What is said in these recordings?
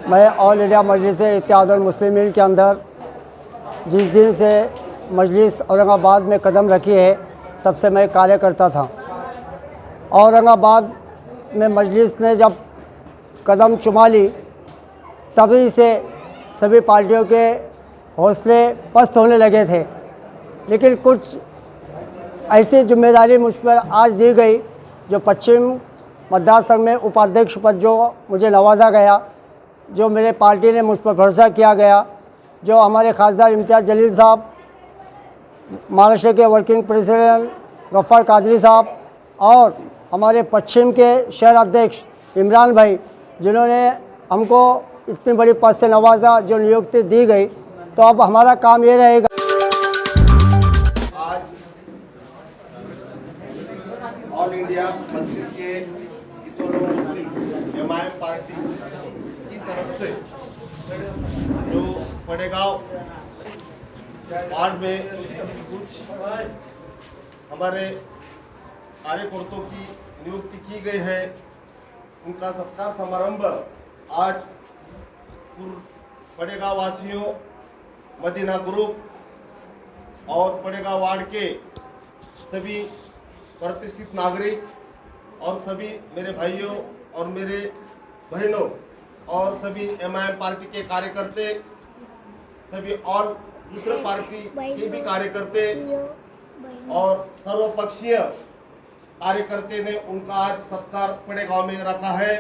मैं all India मजलिस इत्तेहादुल मुस्लिमीन के अंदर जिस दिन से मजलिस औरंगाबाद में कदम रखी है तब से मैं कार्य करता था। औरंगाबाद में मजलिस ने जब कदम चुमा ली तभी से सभी पार्टियों के हौसले पस्त होने लगे थे, लेकिन कुछ ऐसी जिम्मेदारी मुझ पर आज दी गई जो पश्चिम मतदार संघ में उपाध्यक्ष पद जो मुझे नवाजा गया, जो मेरे पार्टी ने मुझ पर भरोसा किया गया, जो हमारे खासदार इम्तियाज़ जलील साहब, महाराष्ट्र के वर्किंग प्रेसिडेंट गफ्फार कादरी साहब और हमारे पश्चिम के शहर अध्यक्ष इमरान भाई, जिन्होंने हमको इतनी बड़ी पद से नवाजा, जो नियुक्ति दी गई, तो अब हमारा काम ये रहेगा। आज ऑल इंडिया मजलिस के इत्तेहादुल मुस्लिम एमआईएम पार्टी की तरफ से जो पड़ेगांव वार्ड में कुछ हमारे कार्यकर्ताओं की नियुक्ति की गई है, उनका सत्कार समारंभ आज पड़ेगांव वासियों, मदीना ग्रुप और पड़ेगांव वार्ड के सभी प्रतिष्ठित नागरिक और सभी मेरे भाइयों और मेरे बहनों और सभी एमआईएम पार्टी के कार्यकर्ते, सभी और दूसरे पार्टी के भी कार्यकर्ते और सर्वपक्षीय कार्यकर्ते ने उनका आज सत्कार पड़ेगांव में रखा है।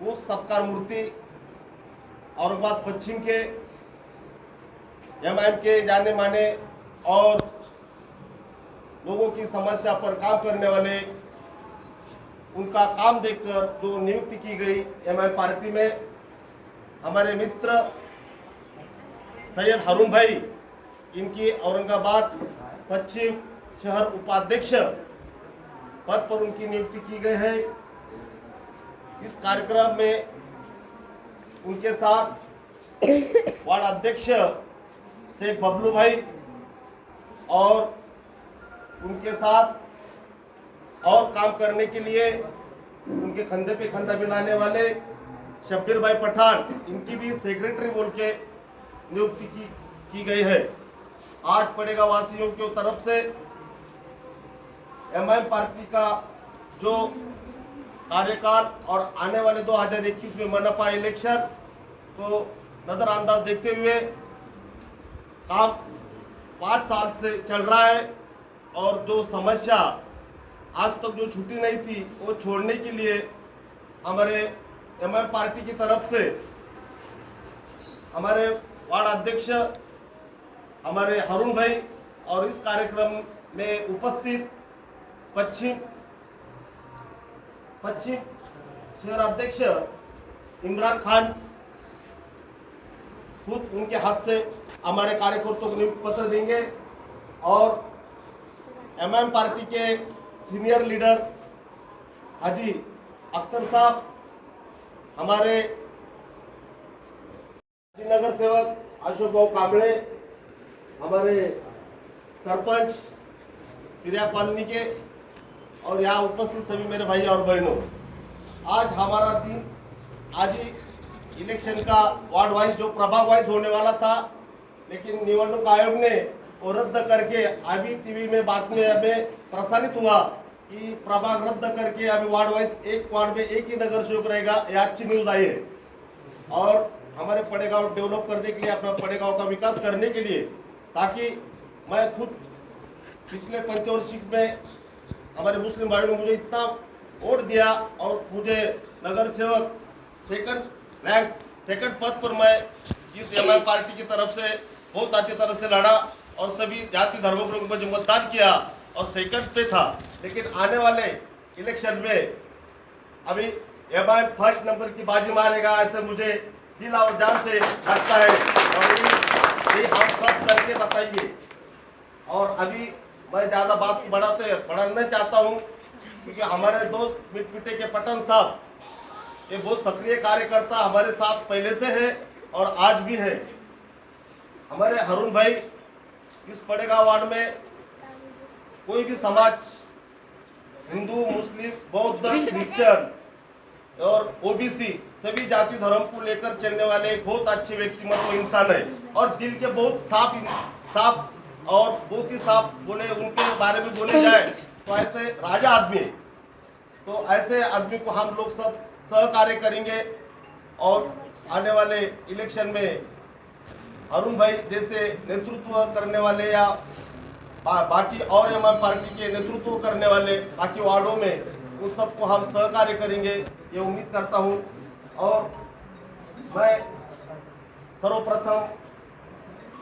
वो सत्कार मूर्ति औरंगाबाद पश्चिम के एमआईएम के जाने माने और लोगों की समस्या पर काम करने वाले, उनका काम देखकर जो नियुक्ति की गई एमआईएम पार्टी में, हमारे मित्र सैयद हारून भाई, इनकी औरंगाबाद पश्चिम शहर उपाध्यक्ष पद पर उनकी नियुक्ति की गई है। इस कार्यक्रम में उनके साथ वार्ड अध्यक्ष शेख बबलू भाई और उनके साथ और काम करने के लिए उनके कंधे पे कंधा मिलाने वाले शब्बीर भाई पठान, इनकी भी सेक्रेटरी बोल के नियुक्ति की गई है। आज पड़ेगा वासियों की तरफ से एमआईएम पार्टी का जो कार्यकाल और आने वाले 2021 में मनपा इलेक्शन को नजरअंदाज देखते हुए काम 5 साल से चल रहा है और जो समस्या आज तक जो छुट्टी नहीं थी वो छोड़ने के लिए हमारे एमआईएम पार्टी की तरफ से हमारे वार्ड अध्यक्ष हमारे हारून भाई और इस कार्यक्रम में उपस्थित पश्चिम शहर अध्यक्ष इमरान खान खुद उनके हाथ से हमारे कार्यकर्ताओं को नियुक्ति पत्र देंगे और एमआईएम पार्टी के सीनियर लीडर हाजी अख्तर साहब, हमारे नगर सेवक अशोक भाऊ कांबळे, हमारे सरपंच तिरिया कॉलोनी के और यहाँ उपस्थित सभी मेरे भाई और बहनों, आज हमारा दिन आज ही इलेक्शन का वार्ड वाइज जो प्रभाग वाइज होने वाला था, लेकिन निवडणूक आयोग ने वो रद्द करके अभी टीवी में बात में हमें प्रसारित हुआ कि प्रभाग रद्द करके अभी वार्ड वाइज एक वार्ड में एक ही नगर सेवक रहेगा। ये अच्छी न्यूज आई है और हमारे पड़ेगांव डेवलप करने के लिए, अपना पड़ेगांव का विकास करने के लिए, ताकि मैं खुद पिछले पंचवार्षिक में हमारे मुस्लिम भाइयों ने मुझे इतना वोट दिया और मुझे नगर सेवक सेकंड पद पर मैं इस एमआईएम पार्टी की तरफ से बहुत अच्छी तरह से लड़ा और सभी जाति धर्मों पर मुझे मतदान किया और सेकंड पे था। लेकिन आने वाले इलेक्शन में अभी एमआईएम फर्स्ट नंबर की बाजी मारेगा, ऐसे मुझे दिल और जान से लगता है और ये हम सब करके बताएंगे। और अभी मैं ज़्यादा बात बढ़ाना चाहता हूँ क्योंकि हमारे दोस्त मिटपिटे के पठान साहब ये बहुत सक्रिय कार्यकर्ता हमारे साथ पहले से है और आज भी है। हमारे हारून भाई इस पड़ेगांव वार्ड में कोई भी समाज, हिंदू, मुस्लिम, बौद्ध, क्रिश्चियन और ओबीसी सभी जाति धर्म को लेकर चलने वाले एक बहुत अच्छे व्यक्तिमत्व इंसान है और दिल के बहुत साफ और बहुत ही साफ बोले उनके बारे में बोले जाए तो ऐसे राजा आदमी है। तो ऐसे आदमी को हम लोग सब सहकार्य करेंगे और आने वाले इलेक्शन में अरुण भाई जैसे नेतृत्व करने वाले या बाकी और एमआईएम पार्टी के नेतृत्व करने वाले बाकी वार्डों में उन सबको हम सहकार्य करेंगे ये उम्मीद करता हूं। और मैं सर्वप्रथम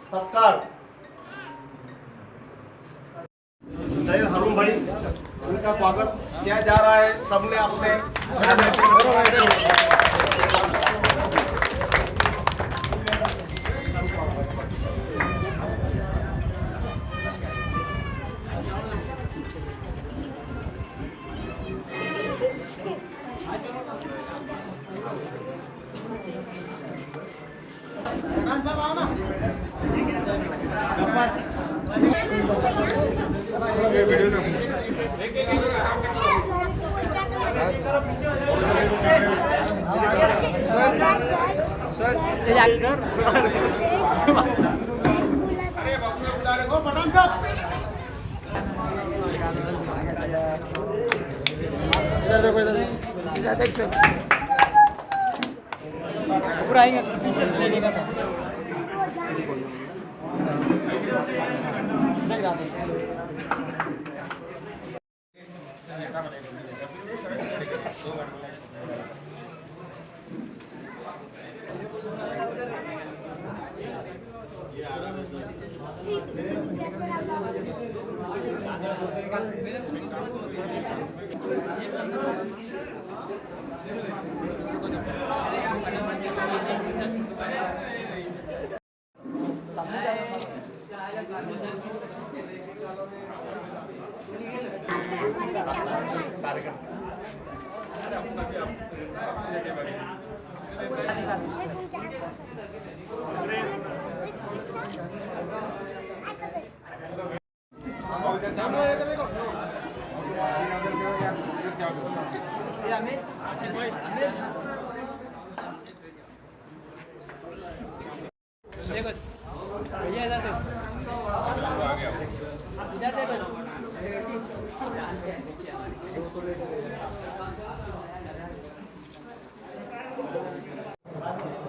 सत्कार सैयद हारून भाई उनका स्वागत किया जा रहा है। सबने अपने पूरा आएंगे पीछे से लेने का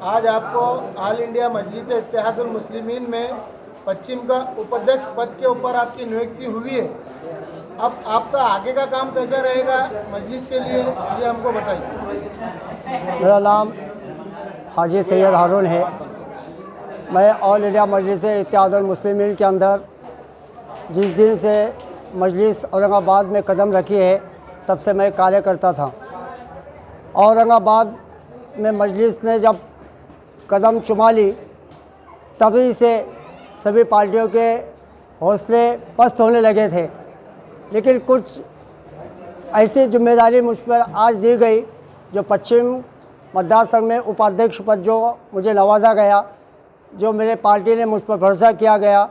आज आपको ऑल इंडिया मजलिस इत्तेहादुल मुस्लिमीन में पश्चिम का उपाध्यक्ष पद के ऊपर आपकी नियुक्ति हुई है। अब आपका आगे का काम कैसा रहेगा मजलिस के लिए, ये हमको बताइए। मेरा नाम हाजी सैयद हारून है। मैं ऑल इंडिया मजलिस इत्तेहादुल मुस्लिमीन के अंदर जिस दिन से मजलिस औरंगाबाद में कदम रखी है तब से मैं कार्य करता था। औरंगाबाद में मजलिस ने जब कदम चुमा ली तभी से सभी पार्टियों के हौसले पस्त होने लगे थे, लेकिन कुछ ऐसी जिम्मेदारी मुझ पर आज दी गई जो पश्चिम मतदार संघ में उपाध्यक्ष पद जो मुझे नवाजा गया, जो मेरे पार्टी ने मुझ पर भरोसा किया गया,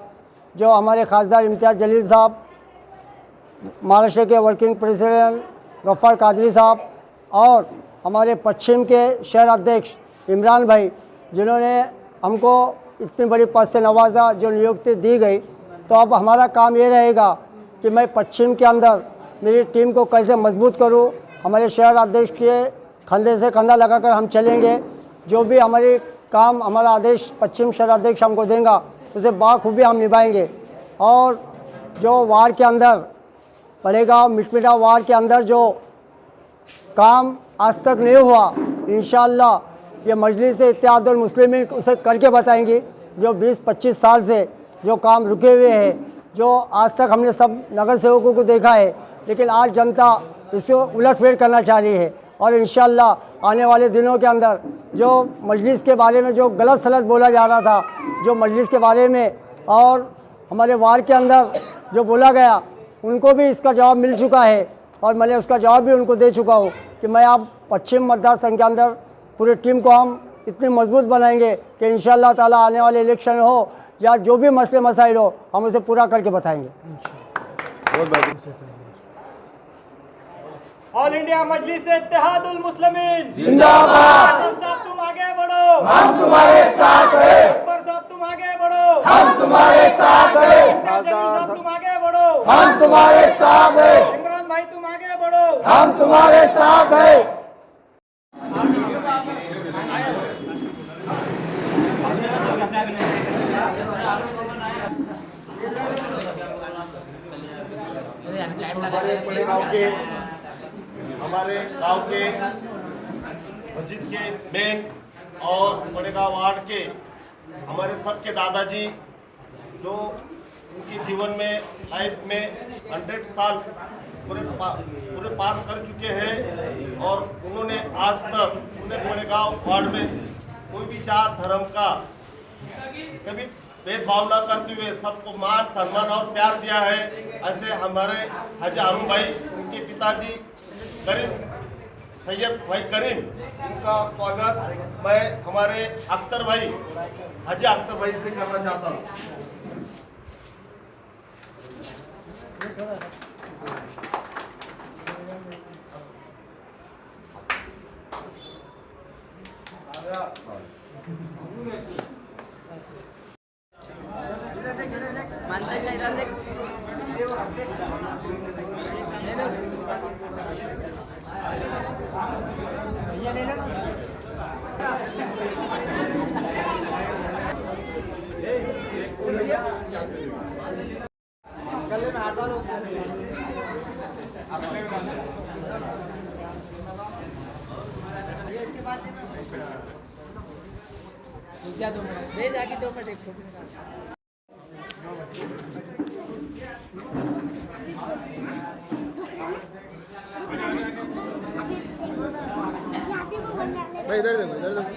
जो हमारे खासदार इम्तियाज़ जलील साहब, महाराष्ट्र के वर्किंग प्रेसिडेंट गफ्फार कादरी साहब और हमारे पश्चिम के शहर अध्यक्ष इमरान भाई, जिन्होंने हमको इतनी बड़ी पद से नवाजा, जो नियुक्ति दी गई, तो अब हमारा काम ये रहेगा कि मैं पश्चिम के अंदर मेरी टीम को कैसे मजबूत करूं। हमारे शहर अध्यक्ष के कंधे से कंधा लगाकर हम चलेंगे। जो भी हमारे काम हमारा आदेश पश्चिम शहर अध्यक्ष हमको देगा उसे बाखूबी हम निभाएंगे। और जो वार्ड के अंदर पड़ेगा, मिटमिटा वार्ड के अंदर जो काम आज तक नहीं हुआ, इंशाअल्लाह ये मजलिस इत्तेहादुल मुस्लिमीन उसे करके बताएंगी। जो 20-25 साल से जो काम रुके हुए हैं, जो आज तक हमने सब नगर सेवकों को देखा है, लेकिन आज जनता इसको उलटफेर करना चाह रही है। और इंशाअल्लाह आने वाले दिनों के अंदर जो मजलिस के बारे में जो गलत सलत बोला जा रहा था, जो मजलिस के बारे में और हमारे वार्ड के अंदर जो बोला गया, उनको भी इसका जवाब मिल चुका है और मैंने उसका जवाब भी उनको दे चुका हूँ कि मैं आप पश्चिम मतदार संघ के अंदर पूरी टीम को हम इतनी मजबूत बनाएंगे कि इंशाअल्लाह ताला आने वाले इलेक्शन हो या जो भी मसले मसाइल हो, हम उसे पूरा करके बताएंगे। ऑल इंडिया मजलिस इत्तेहादुल मुस्लिमीन जिंदाबाद। हसन साहब तुम आगे बढ़ो, हम तुम्हारे साथ हैं, अकबर साहब तुम आगे बढ़ो, हम तुम्हारे साथ हैं, इम्तियाज जलील साहब तुम आगे बढ़ो, हम तुम्हारे साथ हैं, इमरान भाई तुम आगे बढ़ो। हम तुम्हारे साथ हैं। हमारे गांव के मस्जिद के मेन और बड़ेगांव वार्ड के हमारे सबके दादाजी जो उनके जीवन में लाइफ में 100 साल पूरे पार कर चुके हैं और उन्होंने आज तक उन्हें बड़ेगांव वार्ड में कोई भी जात धर्म का कभी भेदभाव न करते हुए सबको मान सम्मान और प्यार दिया है। ऐसे हमारे हाजी हारून भाई उनके पिताजी करीम सैयद भाई करीम, इनका स्वागत मैं हमारे अख्तर भाई हाजी अख्तर भाई से करना चाहता हूँ। मानता शायरान देख दे जाके दो मिनट एक फोटो निकाल। भाई इधर देखो, इधर देखो।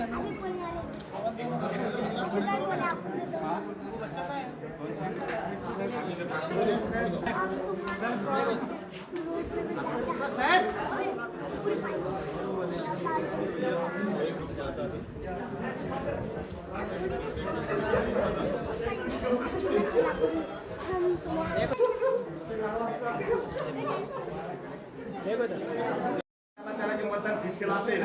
चला के मतदान खींच के लाते हैं।